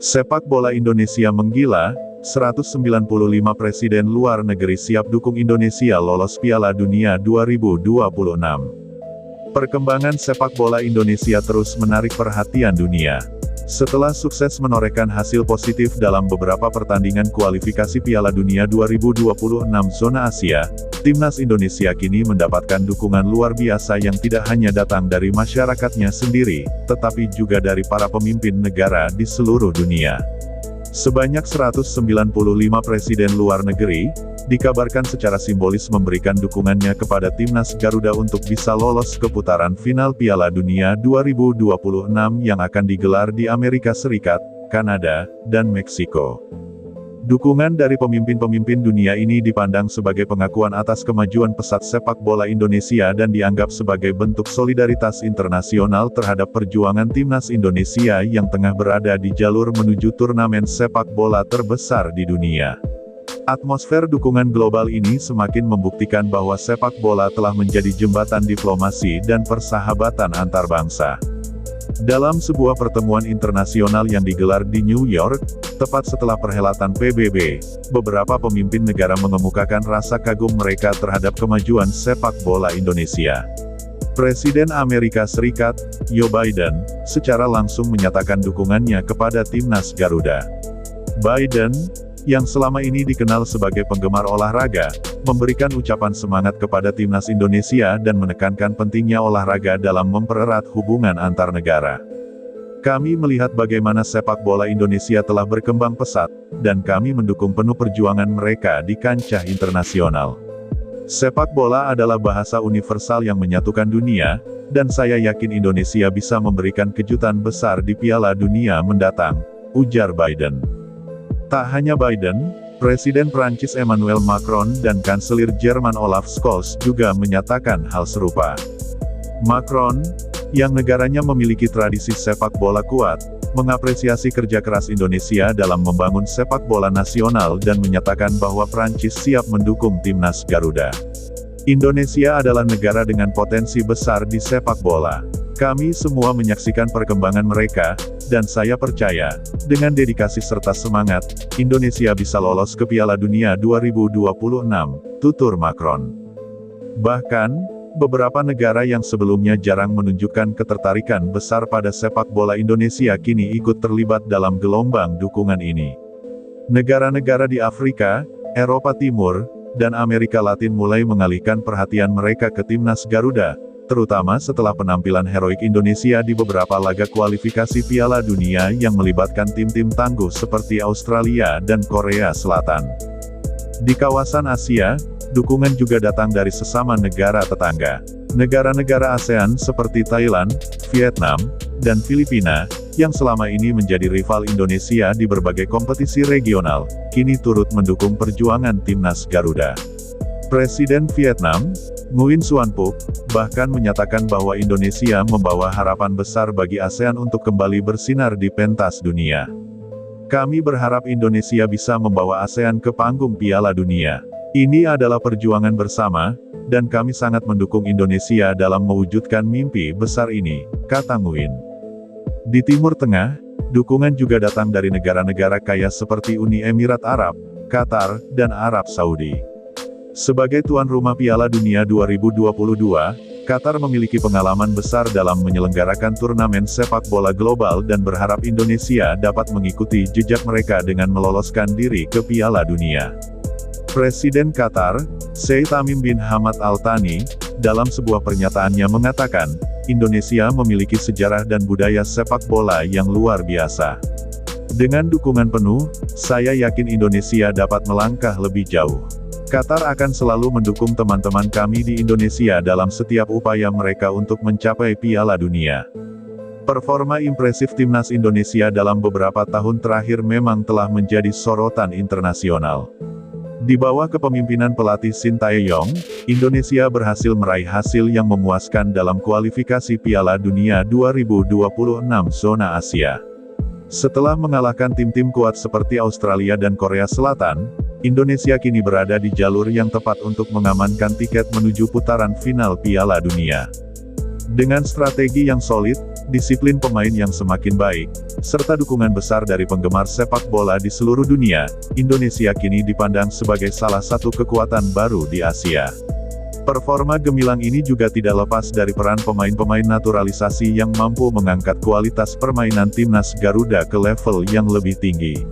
Sepak bola Indonesia menggila, 195 presiden luar negeri siap dukung Indonesia lolos Piala Dunia 2026. Perkembangan sepak bola Indonesia terus menarik perhatian dunia. Setelah sukses menorehkan hasil positif dalam beberapa pertandingan kualifikasi Piala Dunia 2026 zona Asia, Timnas Indonesia kini mendapatkan dukungan luar biasa yang tidak hanya datang dari masyarakatnya sendiri, tetapi juga dari para pemimpin negara di seluruh dunia. Sebanyak 195 presiden luar negeri, dikabarkan secara simbolis memberikan dukungannya kepada Timnas Garuda untuk bisa lolos ke putaran final Piala Dunia 2026 yang akan digelar di Amerika Serikat, Kanada, dan Meksiko. Dukungan dari pemimpin-pemimpin dunia ini dipandang sebagai pengakuan atas kemajuan pesat sepak bola Indonesia dan dianggap sebagai bentuk solidaritas internasional terhadap perjuangan Timnas Indonesia yang tengah berada di jalur menuju turnamen sepak bola terbesar di dunia. Atmosfer dukungan global ini semakin membuktikan bahwa sepak bola telah menjadi jembatan diplomasi dan persahabatan antar bangsa. Dalam sebuah pertemuan internasional yang digelar di New York, tepat setelah perhelatan PBB, beberapa pemimpin negara mengemukakan rasa kagum mereka terhadap kemajuan sepak bola Indonesia. Presiden Amerika Serikat, Joe Biden, secara langsung menyatakan dukungannya kepada Timnas Garuda. Biden, yang selama ini dikenal sebagai penggemar olahraga, memberikan ucapan semangat kepada Timnas Indonesia dan menekankan pentingnya olahraga dalam mempererat hubungan antar negara. Kami melihat bagaimana sepak bola Indonesia telah berkembang pesat, dan kami mendukung penuh perjuangan mereka di kancah internasional. Sepak bola adalah bahasa universal yang menyatukan dunia, dan saya yakin Indonesia bisa memberikan kejutan besar di Piala Dunia mendatang, ujar Biden. Tak hanya Biden, Presiden Prancis Emmanuel Macron dan Kanselir Jerman Olaf Scholz juga menyatakan hal serupa. Macron, yang negaranya memiliki tradisi sepak bola kuat, mengapresiasi kerja keras Indonesia dalam membangun sepak bola nasional dan menyatakan bahwa Prancis siap mendukung Timnas Garuda. Indonesia adalah negara dengan potensi besar di sepak bola. Kami semua menyaksikan perkembangan mereka, dan saya percaya, dengan dedikasi serta semangat, Indonesia bisa lolos ke Piala Dunia 2026, tutur Macron. Bahkan, beberapa negara yang sebelumnya jarang menunjukkan ketertarikan besar pada sepak bola Indonesia kini ikut terlibat dalam gelombang dukungan ini. Negara-negara di Afrika, Eropa Timur, dan Amerika Latin mulai mengalihkan perhatian mereka ke Timnas Garuda, terutama setelah penampilan heroik Indonesia di beberapa laga kualifikasi Piala Dunia yang melibatkan tim-tim tangguh seperti Australia dan Korea Selatan. Di kawasan Asia, dukungan juga datang dari sesama negara tetangga. Negara-negara ASEAN seperti Thailand, Vietnam, dan Filipina, yang selama ini menjadi rival Indonesia di berbagai kompetisi regional, kini turut mendukung perjuangan Timnas Garuda. Presiden Vietnam, Nguyen Xuan Phuc, bahkan menyatakan bahwa Indonesia membawa harapan besar bagi ASEAN untuk kembali bersinar di pentas dunia. Kami berharap Indonesia bisa membawa ASEAN ke panggung Piala Dunia. Ini adalah perjuangan bersama, dan kami sangat mendukung Indonesia dalam mewujudkan mimpi besar ini, kata Nguyen. Di Timur Tengah, dukungan juga datang dari negara-negara kaya seperti Uni Emirat Arab, Qatar, dan Arab Saudi. Sebagai tuan rumah Piala Dunia 2022, Qatar memiliki pengalaman besar dalam menyelenggarakan turnamen sepak bola global dan berharap Indonesia dapat mengikuti jejak mereka dengan meloloskan diri ke Piala Dunia. Presiden Qatar, Sheikh Tamim bin Hamad Al Thani, dalam sebuah pernyataannya mengatakan, Indonesia memiliki sejarah dan budaya sepak bola yang luar biasa. Dengan dukungan penuh, saya yakin Indonesia dapat melangkah lebih jauh. Qatar akan selalu mendukung teman-teman kami di Indonesia dalam setiap upaya mereka untuk mencapai Piala Dunia. Performa impresif Timnas Indonesia dalam beberapa tahun terakhir memang telah menjadi sorotan internasional. Di bawah kepemimpinan pelatih Sintayong, Indonesia berhasil meraih hasil yang memuaskan dalam kualifikasi Piala Dunia 2026 zona Asia. Setelah mengalahkan tim-tim kuat seperti Australia dan Korea Selatan, Indonesia kini berada di jalur yang tepat untuk mengamankan tiket menuju putaran final Piala Dunia. Dengan strategi yang solid, disiplin pemain yang semakin baik, serta dukungan besar dari penggemar sepak bola di seluruh dunia, Indonesia kini dipandang sebagai salah satu kekuatan baru di Asia. Performa gemilang ini juga tidak lepas dari peran pemain-pemain naturalisasi yang mampu mengangkat kualitas permainan timnas Garuda ke level yang lebih tinggi.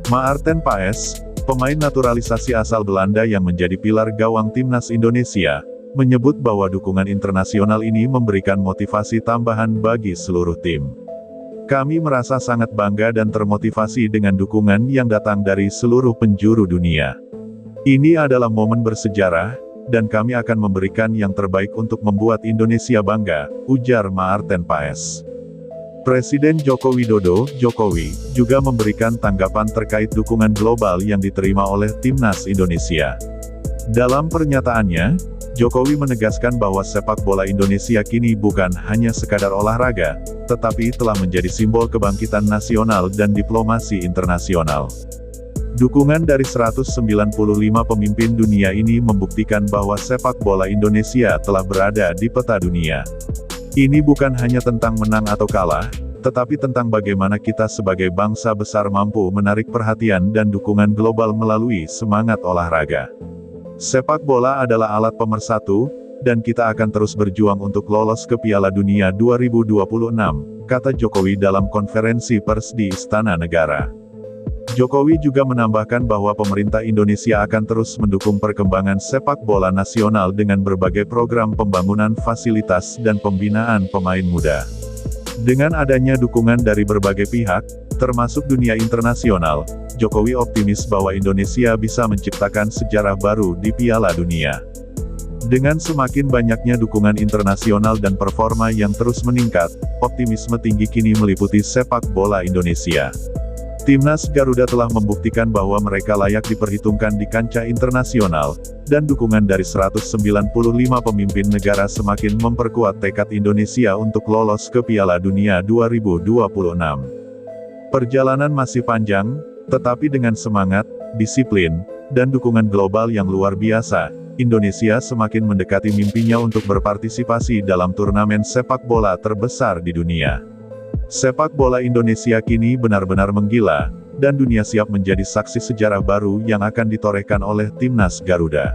Maarten Paes, pemain naturalisasi asal Belanda yang menjadi pilar gawang timnas Indonesia, menyebut bahwa dukungan internasional ini memberikan motivasi tambahan bagi seluruh tim. Kami merasa sangat bangga dan termotivasi dengan dukungan yang datang dari seluruh penjuru dunia. Ini adalah momen bersejarah, dan kami akan memberikan yang terbaik untuk membuat Indonesia bangga, ujar Maarten Paes. Presiden Joko Widodo, Jokowi, juga memberikan tanggapan terkait dukungan global yang diterima oleh timnas Indonesia. Dalam pernyataannya, Jokowi menegaskan bahwa sepak bola Indonesia kini bukan hanya sekadar olahraga, tetapi telah menjadi simbol kebangkitan nasional dan diplomasi internasional. Dukungan dari 195 pemimpin dunia ini membuktikan bahwa sepak bola Indonesia telah berada di peta dunia. Ini bukan hanya tentang menang atau kalah, tetapi tentang bagaimana kita sebagai bangsa besar mampu menarik perhatian dan dukungan global melalui semangat olahraga. Sepak bola adalah alat pemersatu, dan kita akan terus berjuang untuk lolos ke Piala Dunia 2026, kata Jokowi dalam konferensi pers di Istana Negara. Jokowi juga menambahkan bahwa pemerintah Indonesia akan terus mendukung perkembangan sepak bola nasional dengan berbagai program pembangunan fasilitas dan pembinaan pemain muda. Dengan adanya dukungan dari berbagai pihak, termasuk dunia internasional, Jokowi optimis bahwa Indonesia bisa menciptakan sejarah baru di Piala Dunia. Dengan semakin banyaknya dukungan internasional dan performa yang terus meningkat, optimisme tinggi kini meliputi sepak bola Indonesia. Timnas Garuda telah membuktikan bahwa mereka layak diperhitungkan di kancah internasional, dan dukungan dari 195 pemimpin negara semakin memperkuat tekad Indonesia untuk lolos ke Piala Dunia 2026. Perjalanan masih panjang, tetapi dengan semangat, disiplin, dan dukungan global yang luar biasa, Indonesia semakin mendekati mimpinya untuk berpartisipasi dalam turnamen sepak bola terbesar di dunia. Sepak bola Indonesia kini benar-benar menggila, dan dunia siap menjadi saksi sejarah baru yang akan ditorehkan oleh timnas Garuda.